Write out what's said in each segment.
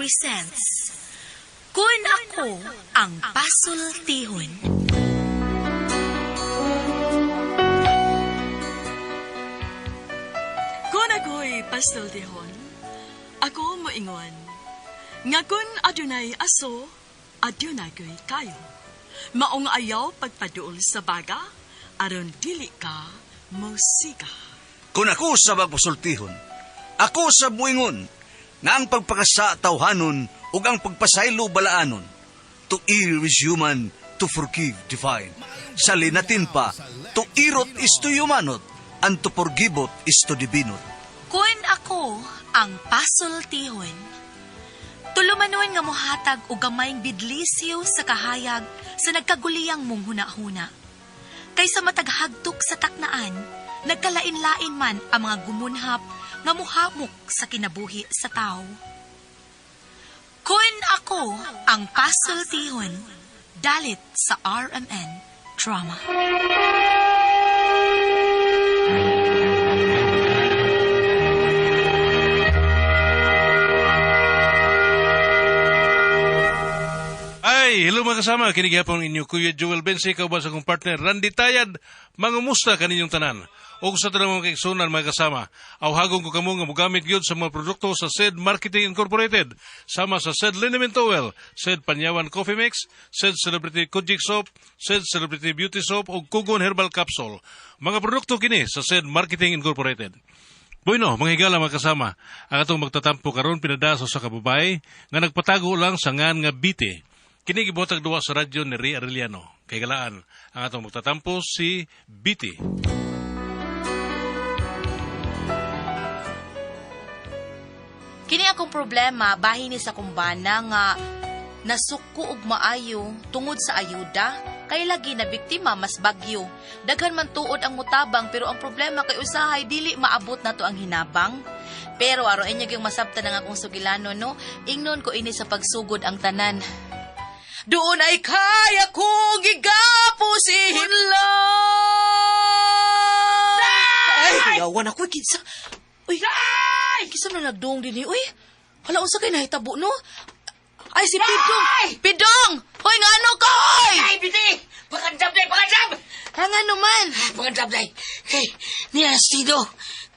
presents Kun Ako Ang Pasultihon. Kun ako'y pasultihon, ako moingon. Nga kun adunay aso, adunay ko'y kayo. Maong ayaw pagpaduol sa baga, aron dili ka musika. Kung ako sa magpasultihon, ako sa buingon, nga ang pagpakasa tawhanon ug ang pagpasaylo balaanon. To err is human, to forgive divine. Sa linatin pa, to irot is to humanot, and to forgivot is to divinot. Kun Ako Ang Pasultihon. Tulumanon nga mohatag og gamayng bidlisyo sa kahayag sa nagkaguliyang mong huna-huna. Kaysa mataghagtok sa taknaan, nagkalain-lain man ang mga gumunhap nga muhamok sa kinabuhi sa tao. Kun Ako Ang Pasultihon, dalit sa RMN Drama. Ay, hello mga kasama. Kinigihapon inyo Kuya Joel Bensi, kauban sa kong partner Randy Tayad. Mangumusta kaninyong tanan. O sa tanang mga kaigsunan mga kasama, awhagong ko kamo nga mugamit gyud sa mga produkto sa SED Marketing Incorporated, sama sa SED Liniment Oil, SED Panyawan Coffee Mix, SED Celebrity Kojic Soap, SED Celebrity Beauty Soap ug Kugon Herbal Capsule. Mga produkto kini sa SED Marketing Incorporated. Bueno, mga higala mga kasama, ang atong magtatampo karon pinadaso sa kababay nga nagpatago lang sa ngan nga biti. Kini gibuhatag duwa sa radyo ni Ray Arellano. Kay galaan, ang atong magtatampo si Biti. Kini akong problema bahin ni sa kumbana nga nasuko og maayo tungod sa ayuda kay lagi na biktima mas bagyo. Daghan man tuod ang mutabang pero ang problema kay usahay dili maabot nato ang hinabang. Pero aron inyo gyung masabtan ang akong sugilano no, ingnon ko ini sa pagsugod ang tanan. Doon ay kaya kong gigapusin lang. Ay, yawan ako, kinsa. Uy, kinsa na nagdoong din eh. Uy, hala, unsa kay nahitabo, no? Ay, si Pidong. Pidong! Hoy, nga ano ka, hoy! Ay, biti! Pagandam day, pagandam! Ha, nga naman. Pagandam day. Hey, niya Stino.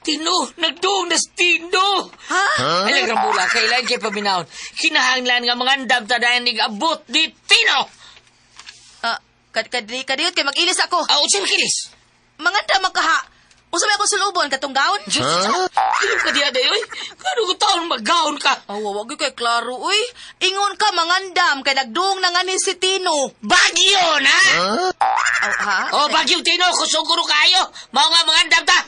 Tino, nagdoong na Stino. Ha? Alang rambula, kailan kay paminahon. Kinahanglan nga mga andam tadayan ni abot di Tino. Kadiyot kay mag-ilis ako. Unsay makilis? Mga damang kaha. Unsa may ako sulubon, katong gaon? Inom ka diya day, oy. Kano ko taon mag-gaon ka? Wag kay klaro, uy. Ingon ka, mangandam, kay nagduong na nga ni si Tino. Bagyo na? Ha? Bagyo Tino, kusuguro kayo. Mao nga mga andam ta.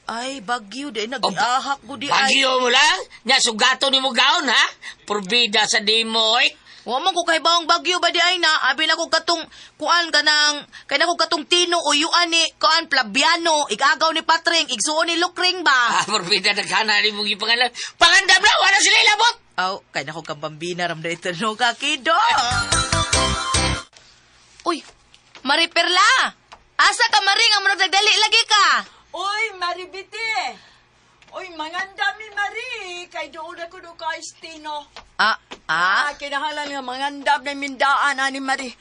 Ay, bagyo, di. Nag-iahak ko di. Bagyo mo lang? Nya, sugato ni mo gaon, ha? Purbida sa di mo, oy. Waman ko kay bawang bagyo ba di ay na, abi na ko katong, kuan ka nang, kay na ko katong Tino o yuan ni, kuan, Plabiano, igagaw ni Patring, igsuon ni Lukring ba? Purbida nagkana ni mong ipangalan. Pangandam na, wala sila ilabot. Kay na ko kabambina, ramda ito no kakido. Uy, Mariperla! Asa ka, Maring, ang munag nagdali lagi ka? Oy, Maribiti! Oy, mangandami, Mari! Kay doon ako do ka, Stino. Kinahanglan nga mangandam na mindaan, ani Mari.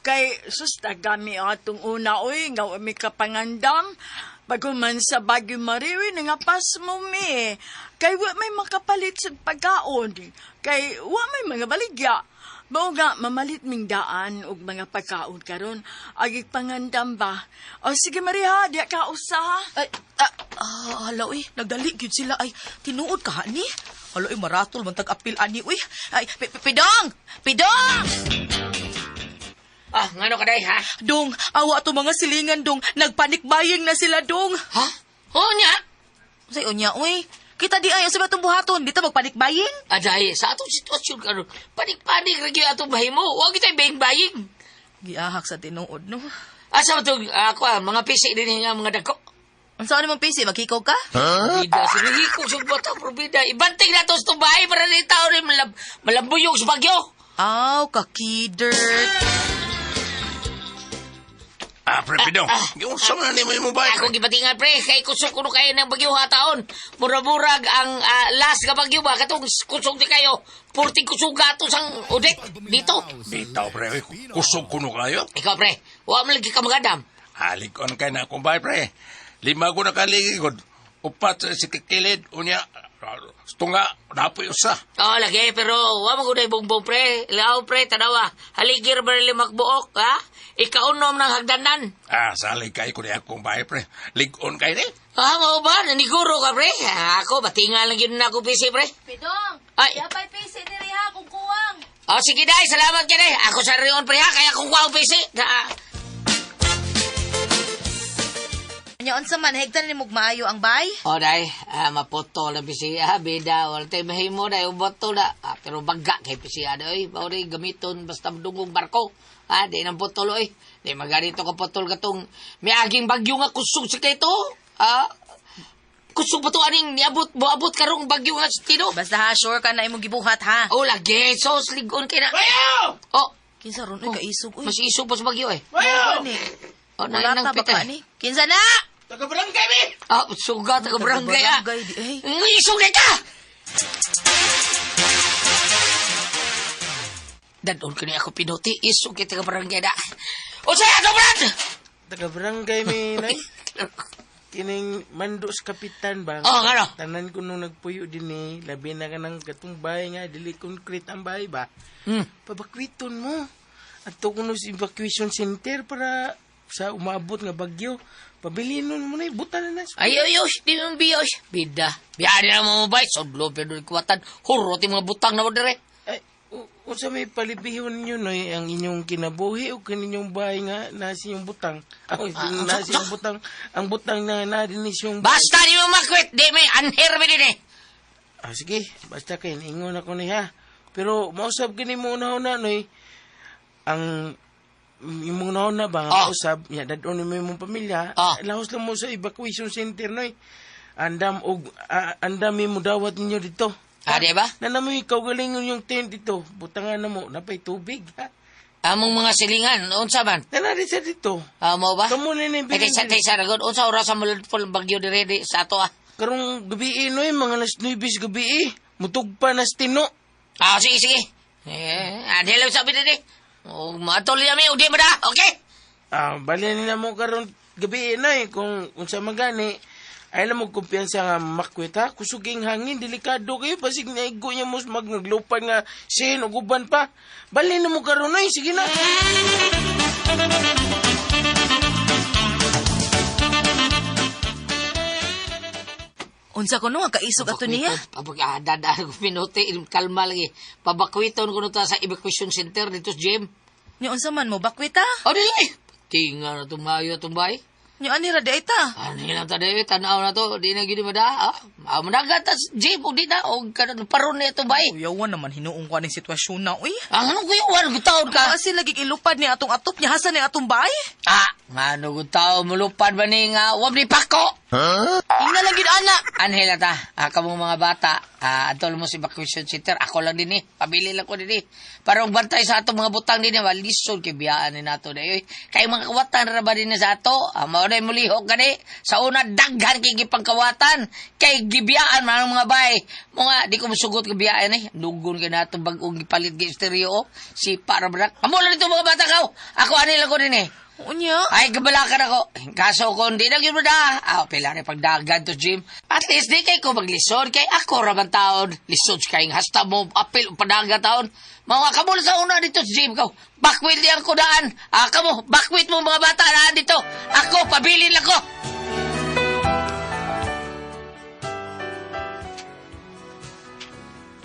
Kay, sus, tagami atong una, oy, nga may kapangandam. Bago man sa Bagyo, Mari, oy, nangapas mo, mi. Kay, wa may makapalit sa pagkaon. Kay, wa may mga baligya. Bao nga, mamalit ming daan og mga pagkaon karon agig pangandam ba? Sige, Maria, diya ka usa. Hala, uy, nagdali gyud sila. Ay, tinuod ka, ni? Hala, uy, maratol, mantag apil, ani, uy. Ay, Pidong! Pidong! Ngano ka day, ha? Dong, awa to mga silingan, Dong. Nagpanikbaying na sila, Dong. Ha? Nya? Say, unya, uy. Kita di ay, sa batong buhaton. Dito magpanikbaying. Aday, sa atong sitwasyon karon, panik-panik rin yung atong bahay mo. Huwag kita'y baying-baying. Giahak sa tinuod, no? Asa ba ito, mga pisik din nga mga dagko? Ang saan naman pisi? Magkikaw ka? Probida, sinihikong sa bata, probida. Ibanting na ito sa itong bahay para na tao rin malambuyong sa bagyo. Kakider. pre Pidong. Yung sama na ni mo yung bay, Ako pre. gibatingan pre, kay kusog kuno kayo ng bagyo hataon. Murag-murag ang last ka bagyo ba katong kusog di kayo. Purti kusog gato sang udik dito. Bitaw, pre. Kusog kuno kayo. Ikaw pre, wa mo lagi ka magadam. Halikon kay na akong bay, pre. 5 ko na kaligod. Upat sa sikikilid. Unya, tunga, napoy usa. Oo, lagi, pero wa mo gunay bongbong pre. Ilaw pre, tanawa. Haligir ba rin magbuok, ha? Ikaunom ng hagdanan. Salig kay ko ni akong bay, pre. Ligon kay ni. Mo ba? Naniguro ka pre? Ako, batinga lang yun na ako PC pre. Pidong, Ay. yapay pisi diri ha kung kuwang. Sige day, salamat ka day. Ako sa riyon pre ha, kaya kung wow PC. Nya unsa man higtan ni mugmaayo ang bay? Day, mapoto lang PC bida. Wala tayo mahimo day, uboto na. Pero baga kay PC day, bawari gamiton basta dungong barko. Di nang potol oy. Di maganito ka potol katong may aging bagyo nga kusog sa kay to. Kusog pa to aning niabot, buabot karong bagyo nga sa tino. Basta ha, sure ka na imong gibuhat ha. Lagi, so sligon kay na. Bayaw! Kinsa ron ay kaisog uy. Mas isog pa sa bagyo eh. Bayaw! Ni. Wala Wala ta baka ni. Kinsa na? Taga-barangay, mi! Suga, taga-barangay Barangay di ay. Isog na ka! Dadon ka niya ako pinuti, isog kay taga-barangay na. O saya, ito, Brad! Taga-barangay mi, nay. Kining mandos kapitan ba? Ano? Tanan ko nung nagpuyo din eh. Labi na ka ng katumbay nga. Dili concrete ang bahay ba? Pabakwiton mo. At to kuno sa evacuation center para sa umabot nga bagyo. Pabilinon mo na buta na nas. Ayos, di mo biyos. Bida. Biyari na mo mabay. Sodlo, pero ikuwatan. Huro, ti mga butang na mo dire. Ay, sa may palibihon nyo no, ang inyong kinabuhi o kaninyong bahay nga nasi yung butang. Nasi yung butang. Ang butang na nadinis yung... Basta di mo makwit. Di may anher mo din eh. Sige, basta kayo, ingon ako ni ha. Pero mausap gini mo na noy. Ang yung mga na ba nga usab, dadon mo yung pamilya, lahos lang mo sa evacuation center noy. Andam mo dawat ninyo dito. Di ba? Nanamo ikaw galingon yung tent dito. Butangan na mo, napay tubig ha. Among mga silingan, unsa man? Nanari sa dito. Mo ba? Kamu na yung Kaya sa ragon, unsa oras ang mulipol bagyo dire sa ato Karong gabi noy, mga alas 9 gabi mutug pa nas tino. Sige. Hello sabi din eh. Matol niya udi mo da, okay? Bali na mo karon gabi noy, kung unsa magani. Ay lang mo kumpiyansa nga makwit ha. Kusuging hangin, delikado kayo. Pasig naigo niya mo maglupan nga sin o guban pa. Bali na mo karon noy, sige na. Unsa ko no nga kaisog ato niya? Dadaan ko minuti, kalma lagi. Pabakwiton ko ta sa evacuation center dito sa gym. Nya unsa man mo bakwit ha? Dili. Tinga na tumayo tumbay. Nya ani ra di ay ta. Lang ta de tanaw na to, di na gid mada. Managat ta gym og di na og karon paron ni tumbay. Uyawan naman hinuong ko aning sitwasyon na uy. Ano ko yung gutaon ka? Kasi lagi ilupad ni atong atop niya hasan ni atong bay. Ngano gutaon mulupad ba ni nga wab ni pako? Ingna lang gid ana. Anhela ta, kamong mga bata, adtol mo sa evacuation center, ako lang din pabili lang ko din para og bantay sa atong mga butang din walisod kay biyaan ni nato dayoy. Kay mga kawatan ra ba din sa ato? Mao day mulihok gani sa una daghan kay gipangkawatan kay gibiyaan man ang mga bay. Mga di ko masugot kay biyaan dugon kay nato bag-ong gipalit gi stereo si para brak. Amo lang dito mga bata kaw. Ako anila ko din Unya. Ay, kabalakan ako. Kaso kung di na yun mo na, pila rin pagdagan to gym. At least di kay ko maglisod, kay ako raman taon. Lisod kay hasta mo, apil padagan taon. Mga kamul sa una dito sa gym ko. Bakwit yan ko daan. Kamo, bakwit mo mga bata na dito. Ako, pabilin lang ko.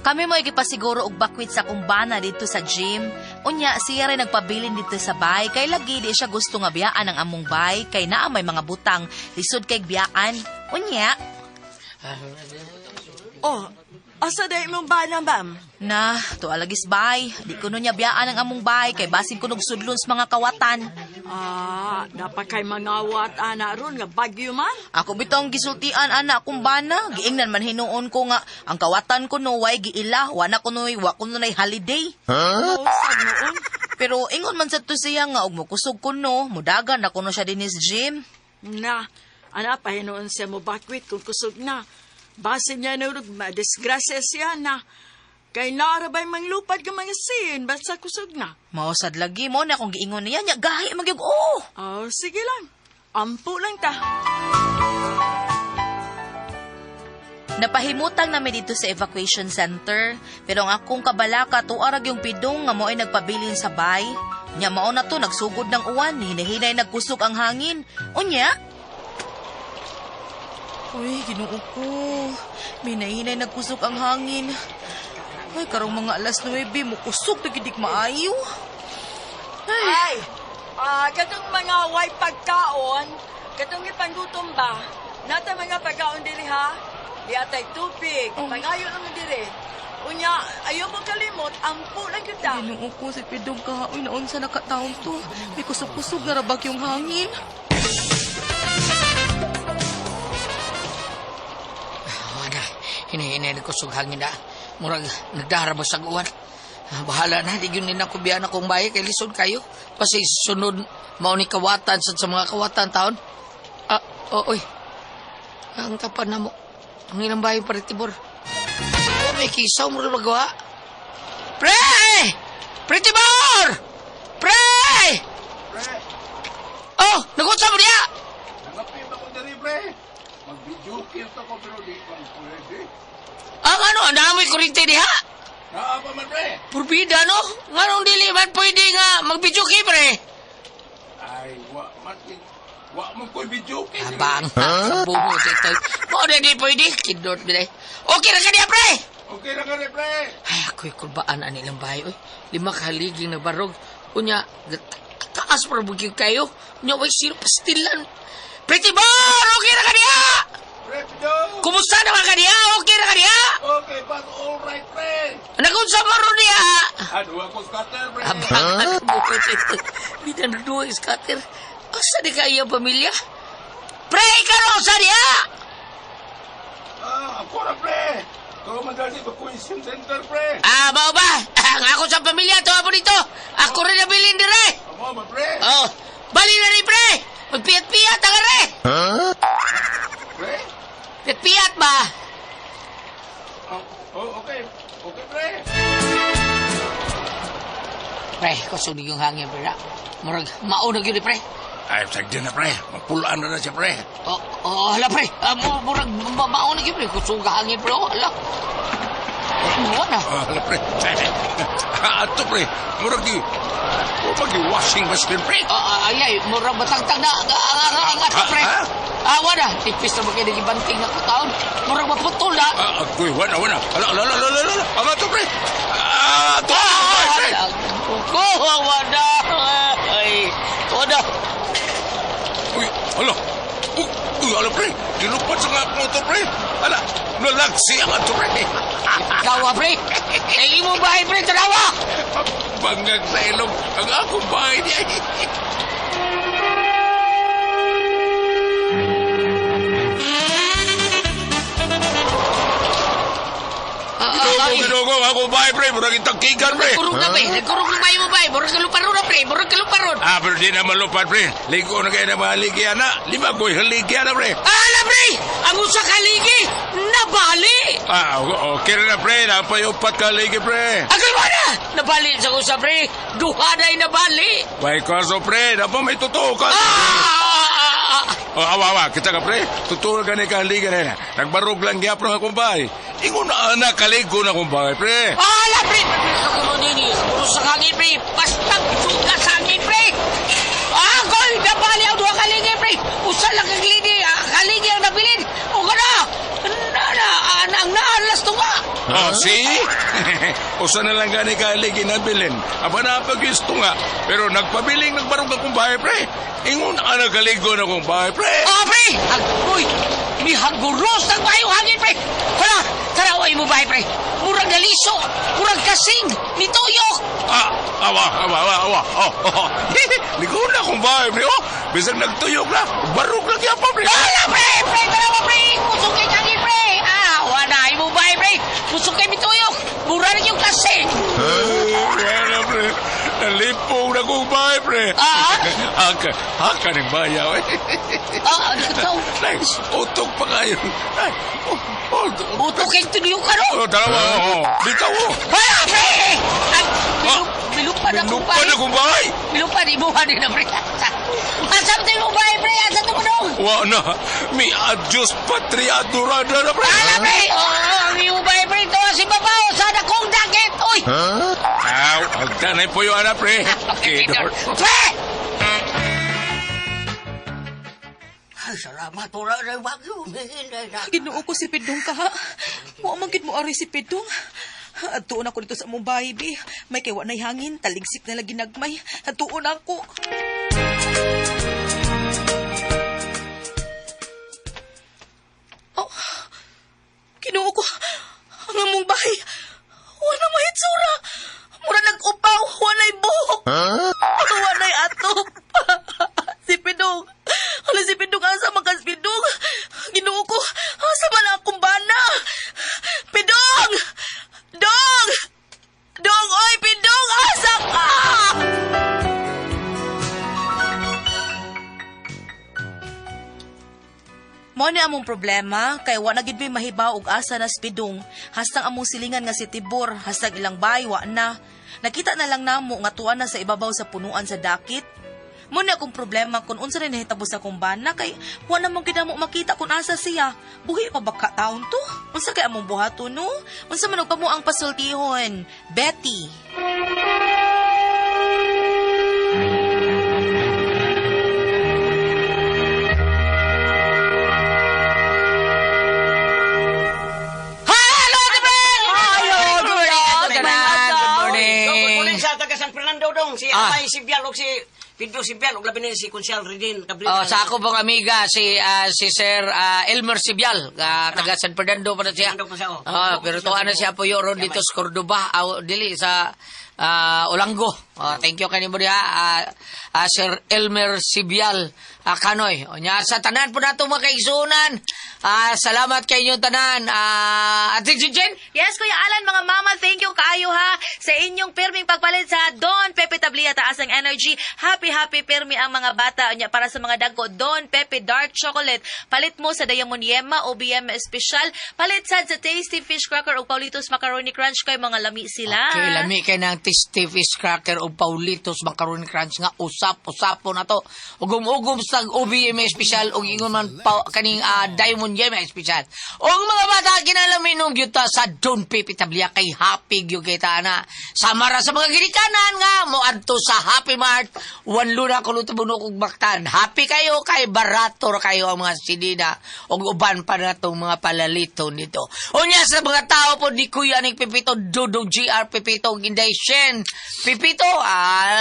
Kami mo igipasiguro og bakwit sa kumbana dito sa gym. Unya, siya rin nagpabilin dito sa bay. Kay lagi di siya gusto nga biyaan ang among bay. Kay naa may mga butang. Lisod kay biyaan. Unya. Asa day mong bana, ma'am? Na, to alagis bay. Di ko niya biyaan ang among bay. Kay basin ko sudlon sa mga kawatan. Dapat kay mangawat, ana, ron, nga bagyo man. Ako bitong gisultian ana kumbana. Giingnan man hinuon ko nga ang kawatan ko no way giila. Wa ko noy holiday. Sag noon. pero ingon man sa to siya nga, og mukusog ko no, mudagan na kuno siya din is gym. Na, ana, pahinoon siya mo bakwit kung kusog na. Base niya na madisgrasya siya na. Kay naarabay manglupad ka mga sin, basta kusog na. Mausad lagi mo na kung giingon niya, nya gahi magyug oh. Oh, sige lang. Ampo lang ta. Napahimutang namin dito sa evacuation center, pero ang akong kabalaka tuarag yung pidong nga mo ay nagpabilin sa bay. Nya mao na to nagsugod ng uwan, hinahinay nagkusog ang hangin. Unya? Uy, Ginoo ko. Hinahinay nagkusog ang hangin. Ay, karong mga alas 9, mukusog na gidig maayo. Ay, katong mga way pagkaon, katong ipanggutom ba? Nata mga pagkaon diri ha? Di atay tubig, pangayo naman diri. Unya, ayaw mo kalimot, ampo lang kita. Ginoo ko si pidong kahoy na unsa nakataon to. May kusog-kusog na rabag yung hangin. Wala, hinahinay nagkusog hangin na. Murag nagdarabas sa uwan. Bahala na, di yun din ako biyan akong bahay kay lisod kayo. Kasi sunod mauni kawatan sa mga kawatan taon. Oy. Ang kapan na mo. Ang ilang bahay pa rin, Tibor. May kisaw mo rin magawa. Pre! Pre, Tibor! Pre! Oh, nagutsa mo niya! Nangapit ako dali, pre. Mag-video kill ko pero di ko pwede. Ang ang amoy kurinte diha? Naapa man, pre. Purbida, no? Nganong dili man pwede nga mag-video kay, pre? Ay, wa mo ko'y video kill. Abang, sa bungo ito. Mo na di pwede. Kidot dire. Okay na ka niya, pre! Okay na ka rin, pre. Ay, ako'y kurbaan ang ilang bahay. Oy, 5 kaliging na barog. Unya, taas para bugyo kayo. Unya, way sino pastilan. Pretty bar! Okay na ka niya! Pre, pido. Kumusta naman ka niya? Okay na ka niya? Okay, but all right, pre. Nakunsa maro niya? Ano ako scatter, pre? Abang, ano bukit ito? Bidan na doon, scatter. Asa di ka iyang pamilya? Pre, ikaw sa niya! Ako na, pre. Ito madali evacuation center, pre. Mao ba? Ang ako sa pamilya, ito ako dito. Ako rin nabilin dire. Amo ba, pre? Oh, bali na rin, pre. Magpiyat-piyat ang re. Pre? Piyat-piyat ba? Okay. Okay, pre. Pre, kusunig yung hangin, pre. Murag, maunag yun, pre. Ay, sagdi na, pre. Magpulaan na siya, pre. Hala, pre. Murag, maunag yun, pre. Kusug hangin, pre. Hala. Ano na? Hala, pre. Ato, pre. Murag di. Mag-washing machine, pre. Ay, murag batagtag na. Ang pre. Wala. Tipis na magkaya nagibanting na taon. Murag maputol na. Agoy, wana. Ala. Ang ato, pre. Ato, pre. Wala. Ay, wala. Uy, ala. Uy, ala, pre. Dilupad sa nga motor, pre. Ala, nalagsi ang ato, pre. Tawa, pre. Ay, mo bahay, pre. Tarawa. Bangag sa ilong ang akong bahay niya. Ginugong akong bahay, pre. Murag itagkigan, pre. Nagkurong na, pre. Nagkurong na bahay mo, pre. Murag kaluparon na, pre. Murag kaluparon. Pero di naman lupad, pre. Ligo na kayo na mga ligyan na. 5 ko'y haligyan na, pre. Ala, pre. Ang usa kaligi, nabali. Okay na, pre. Napayupat ka ligi, pre. Agay mo na. Nabali sa usa, pre. Duhanay nabali. May kaso, pre. Napa may totoo ka. Awa, kita ka, pre. Totoo ka ni kaligan na. Nagbarog lang gyapon akong bahay. Ingon na anak, kaligo na akong bahay, pre. Ala, pre. Kagulo nini. Puro sa hangin, pre. Basta suga sa hangin, pre. Agoy, nabali ang 2 kaligi, pre. Usa lang ang kaligi. Kaligi ang nabilin. O ka na. Ang naalas to nga. See? Usa na lang gani kaligi na bilin. Aba napag-gusto nga. Pero nagpabiling nagbarog akong bahay, pre. Ingon anak, kaligo na akong bahay, pre. Pre. Agoy. Ni haguros ng bayo hangin, pre. Hala, taraway mo bahay, pre. Murag naliso. Murag kasing. Ni tuyok. Awa. Ligo na akong bahay, pre. Bisag nagtuyok na. Barog lang yan pa, pre. Hala, pre. Pre, tarawa, pre. Kusog kay hangin, pre. Wanay mo bahay, pre. Kusog kay mituyok. Mura rin yung kasing. Wala, pre. Nalipong na kong bahay, pre. Haka ng bayaw, eh. Ano ka tao? Nay, utok pa kayo. Nay, Utok kayo tuloy ka, no? Dalawa, bitaw, Hala, pre! Bilupad ako, Lupa na kong bahay. Bilupad, ibuhan din na, pre. Asam tayo mo ba, pre? Asa ito mo dong? Wa na, mi adios patria durada na, pre. Hala, pre! Ang iyong ba, pre? Ito si Babaw, sana kong dakit! Uy! Magtanay po yung anak, pre. Kedor. Pre! Ay, salamat. Wala na yung bagyo. Ginoo ko si Pidong ka, ha? Wa man gid mo ari si Pidong. Atuon ako dito sa mong bahay, be. May kaywa na'y hangin, taligsik na lagi nagmay. Atuon ako. Oh, Ginoo ko. Ang among bahay. Wala mahitsura. Mura nag-upaw. Wala'y buhok. Wala'y atop. Si Pidong. Hala si Pidong. Asa makas Pidong. Ginoo ko. Asa man akong bana. Pidong! Dong! Dong! Oy, Pidong! Asa ka? Mo ni among problema, kay wa na gid may mahibaw og asa na si Pidong. Hastang among silingan nga si Tibor, hastang ilang bahay wa na. Nakita na lang namo nga tuwa na sa ibabaw sa punuan sa dakit. Mo ni akong problema kung unsa rin nahitabo sa kumbana kay wa na mong mo makita kung asa siya. Buhi pa ba ka taon to? Unsa kay among buhaton no? Unsa man og pamo ang pasultihon? Betty. Si Amay Sibyal o si Pedro Sibyal o labi na si Consial Redin. Sa ako pong amiga, si Sir Elmer Sibyal, taga San Fernando pa na siya. Pero tuwa na siya po yoro dito sa Cordoba, dili sa Olango. Thank you kanimo diha, Sir Elmer Sibyal. Kanoy, nya sa tanan po nato mga kaigsunan. Salamat kay inyo tanan. Ate Jinjen? Yes, Kuya Alan, mga mama, thank you kaayo ha sa inyong pirming pagpalit sa Don Pepe Tablia Taas ang Energy. Happy pirmi ang mga bata nya para sa mga dagko. Don Pepe Dark Chocolate. Palit mo sa Diamond Yema o BM Special. Palit sad sa Tasty Fish Cracker o Paulitos Macaroni Crunch kay mga lami sila. Okay, lami kay ng Tasty Fish Cracker o Paulitos Macaroni Crunch nga usap-usapo na to. Ugom-ugom sa OBM Special o ingon man kaning Diamond Yema Special. O mga bata kinalaminom gyud ta sa Don Pepe Tablia kay happy gyud kita na. Samara sa mga ginikanan nga mo adto sa Happy Mart. Wan luna ko luto bunok og baktan. Happy kayo kay barato ra kayo ang mga sidina og uban pa na tong mga palalito nito. Unya sa mga tao po ni Kuya ning Pipito Dudong GR Pipito Inday Shen. Pipito,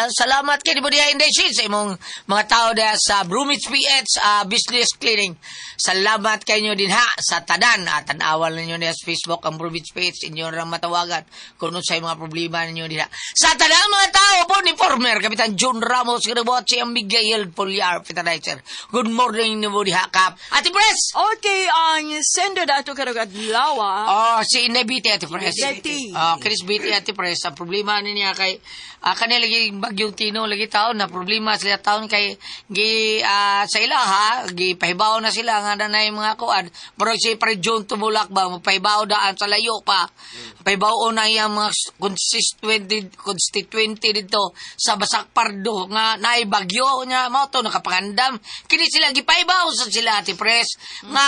salamat kay mo diha Inday Shen sa imong mga tao diha sa Brumits PH Business Cleaning. Salamat kayo din ha sa tanan. Tanawan ninyo niya sa Facebook ang Brumits PH inyo rang matawagan kung sa mga problema ninyo din ha. Sa tanan mga tao po ni former Kapitan John Ramos Grabotsi ang Miguel Poliar Fitalizer. Good morning ni mo diha kap. Ate Pres! Okay, ang sender dato karag adlaw. Si Nebiti Ate Pres. Betty. Chris Betty Ate Pres. Ang problema niya kay kanila lagi bagyong Tino lagi taon na problema sila taon kay sa ila ha gipahibaw na sila nga na mga kuan pero si Pre John tumulak ba mapahibaw daan sa layo pa pahibaw na yang mga constituente dito sa Basak Pardo nga naay bagyo nya mao to nakapangandam kini sila gipahibaw sa sila Ate Pres nga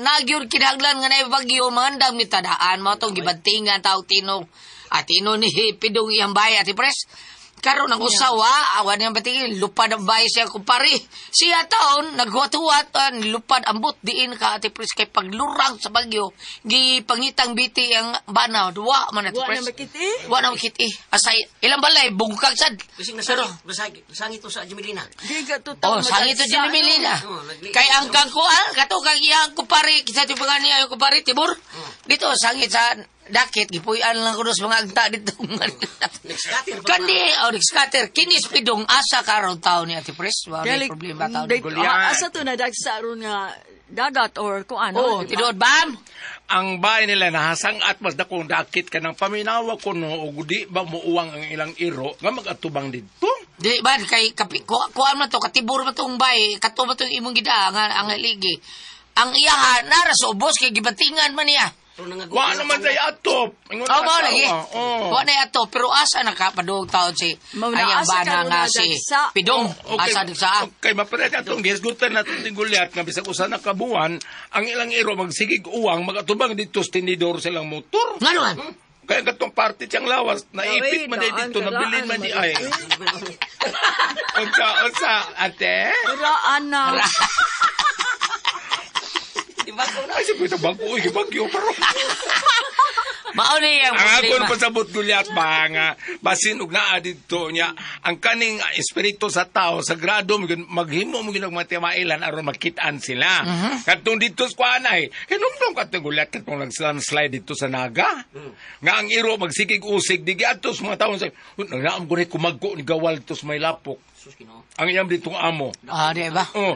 nagyur kinahanglan nga naay bagyo mangandam ni tadaan mao to gibantingan tawag Tino at ino ni Pidong iyang bahay Ate Pres karon ang usawa awan niyang batingin lupad ang bahay siya kumpari siya taon naghuwat-huwat lupad ambot diin ka Ate Pres kay paglurang sa bagyo gipangitang biti ang banaw duwa man Ate Pres wa na makiti asay ilang balay bungkag sad pero sangit to sa Jimilina. Sangit to Jimilina kay ang kangkuan kato kang iyang kumpari kisa ti pangani ayo kumpari Tibor dito sangit sa dakit gipuy-an lang kuno sa mga agta dito kandi next scatter kinis Pidong asa karon taon ni Ate Pres wa may problema taon asa to na dagsa ron nga dagat or kung ano. Oh, di ba? tinuod bam? Ang bahay nila nahasang at mas dakong dakit ka ng paminawa ko no o di ba muuwang ang ilang iro nga magatubang dito. Dili ba kay kuan man to katibur man tong bay, kato man tong imong gida ang haligi. Ang iyaha nara sa ubos kay gibatingan man niya. Wa naman day atop. Ingon Oh, mo asawa. lagi. Oh. Wa na ato pero asa nakapadung taon si Mauna, ayang asa bana ka nga muna si dagsa. Pidong. Okay, Asa dagsa. Okay, mapalit atong gisgutan natin ting gulyat nga bisag usa na kabuan, ang ilang iro magsigig uwang magatubang dito sa tinidor silang motor. Ngano man? Kaya katong party siyang lawas, naipit man day dito, nabilin man di ay. Unsa, ate? Raan na. Ay, sabi ito, bago, bagyo, pero. Mao ni ang Ang akon problema. pasabot gulyat ba nga, basin ug naa dito niya, ang kaning espiritu sa tao, sagrado, maghimo mo ginag matimailan aron makitaan sila. Katong dito sa kuanay, hinumdum katong gulyat katong nag-slide dito sa naga. Nga ang iro, magsikig usig, digi atos mga tao, nagnaam ko rin kumagko ni gawal tos may lapok. Ang iyam ditong amo. Ah, di ba? Oh,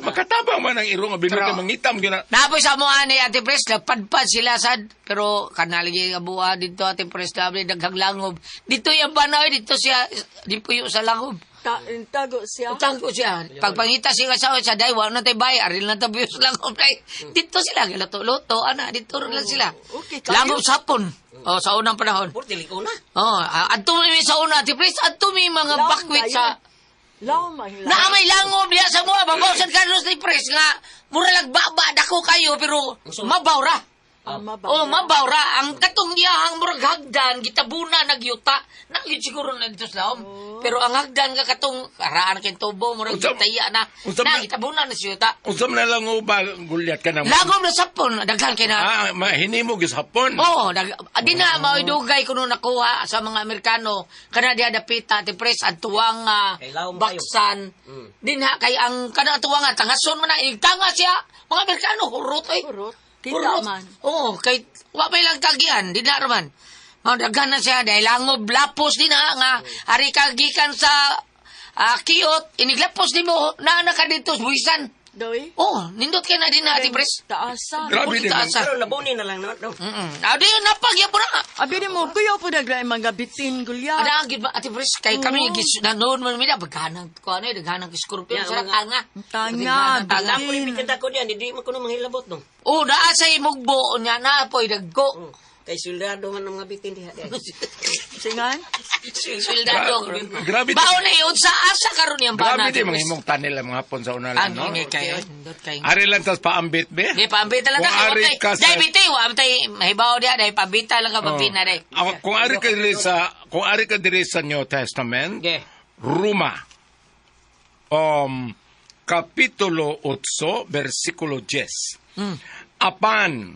makatabang man ang iro nga binuti mangitam gina. Napoy sa mga ni Ate Pres, nagpadpad sila sad. Pero kanalagi abuha dito Ate Pres, labi daghang langob. Dito yung banaw, dito siya, di puyo sa langob. Tago siya. Utang ko siya. Pagpangita siya sa day, wala na tayo bay, aril na tayo sa langob. Dito sila, luto, ana, dito lang sila. Okay, kayo. Langob sapon. Oh, sa unang panahon. Portilik una. Oh, adto mi sa una, Ate Pres, adto mi mga Laom bakwit kayo. sa... Laom mahila. Na may langob diya sa mga Babaw San Carlos ni Pres nga mura lagbaba dako kayo pero mabaw ra. Oh, mabaw ra ang katong iyahang murag hagdan gitabuna nagyuta. Nagyud siguro na dito sa laom. Pero ang hagdan nga katong karaan kay tubo murag gitaya na. Na gitabuna na siya yuta. Usam na lang ba gulyat ka na. Langob na sapon daghan kay na. Mahinimo gis hapon. Oh, di na maidugay kuno nakuha sa mga Amerikano kana diha dapita ti Pres at tuwang baksan. Din ha kay ang kana tuwang nga tangason man na igtanga siya. Mga Amerikano hurot ay. Hurot. Kita man. Oh, kay wa pa lang tagian, di na raman. Daghan na siya dahil langob lapos din na nga ari kagikan sa kiyot iniglapos di mo na ka dito buisan. Doy. Oh, nindot kay na din na Ate Pres. Taasa. Grabe din. Taasa. Pero labunin na lang na. No? Adi napagya po na. Abi ni mo, kuya po nagray mga bitin gulyat. Ada gid ba Ate Pres kay kami gis nanoon man mina baghanang ko ano daghanang scorpion Yeah, sa mga- tanga. Tanga, Tanga. Ako ni bitin ko diyan, hindi mo kuno manghilabot no. Oh, naa sa imugbo nya na poy dagko. Kay soldado man ang mga bitin diha. Singan? Soldado. Grabe. Bao na yun sa asa karon yang bana. Grabe di mga himong tanil ang mga hapon sa una lang, no? Ano ni kay nindot kay. Ari lang tas paambit, be? Di pambita lang Kung ka. ari ka sa- Dai biti wa tay mahibaw dia dai pambita lang ka pabina dai. Kung ari ka diri sa New Testament, Okay. Roma, Kapitulo 8, versikulo 10. Apan,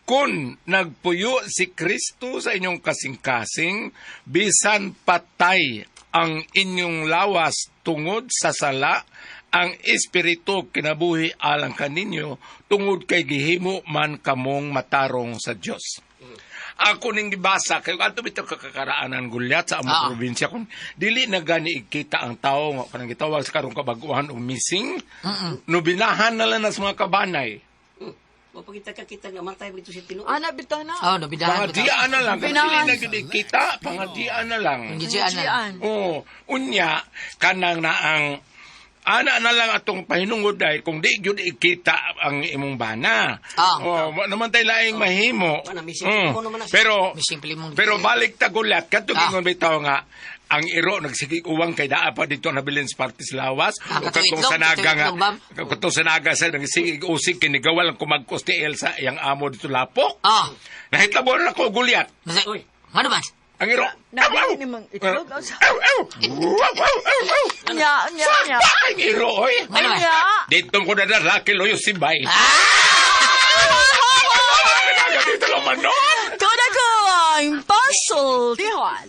kung nagpuyo si Kristo sa inyong kasing-kasing, bisan patay ang inyong lawas tungod sa sala, ang Espiritu kinabuhi alang kaninyo tungod kay gihimo man kamong matarong sa Dios. Ako ning gibasa kay adto bitaw kakakaraanan gulyat sa among probinsya kun dili na gani ikita ang tawo nga kanang gitawag sa karong kabaguhan o missing. No binahan na lang sa mga kabanay. Mapakita ka kita nga matay dito si Tino. Ana bitaw na. Oh, nabidahan. Pangadian na lang. Kasi Binahan. dili na gid ikita, pangadian na lang. Gijian. Oh, unya kanang na ang ana na lang atong pahinungod ay kung di gyud ikita ang imong bana. Oh, naman tay laing mahimo. Wala, may simple mo naman na siya. Pero Simple mong balik ta gulat kadto ingon bitaw nga ang iro nagsigig uwang kay daa pa dito nabilin sa partis lawas o katong sa naga nga katong sa naga sa nagsigig usig kinigawal ang kumagkos ti Elsa yang amo dito lapok. Nahitabo na ko gulyat. Uy. Ano ba? Ang iro. Nabi ni mang itlog. Nya. Ang iro oy. Ano ba? Nya. Dito ko na laki loyo si bay. Dito lang man no. Kada ko ang puzzle. Diwan.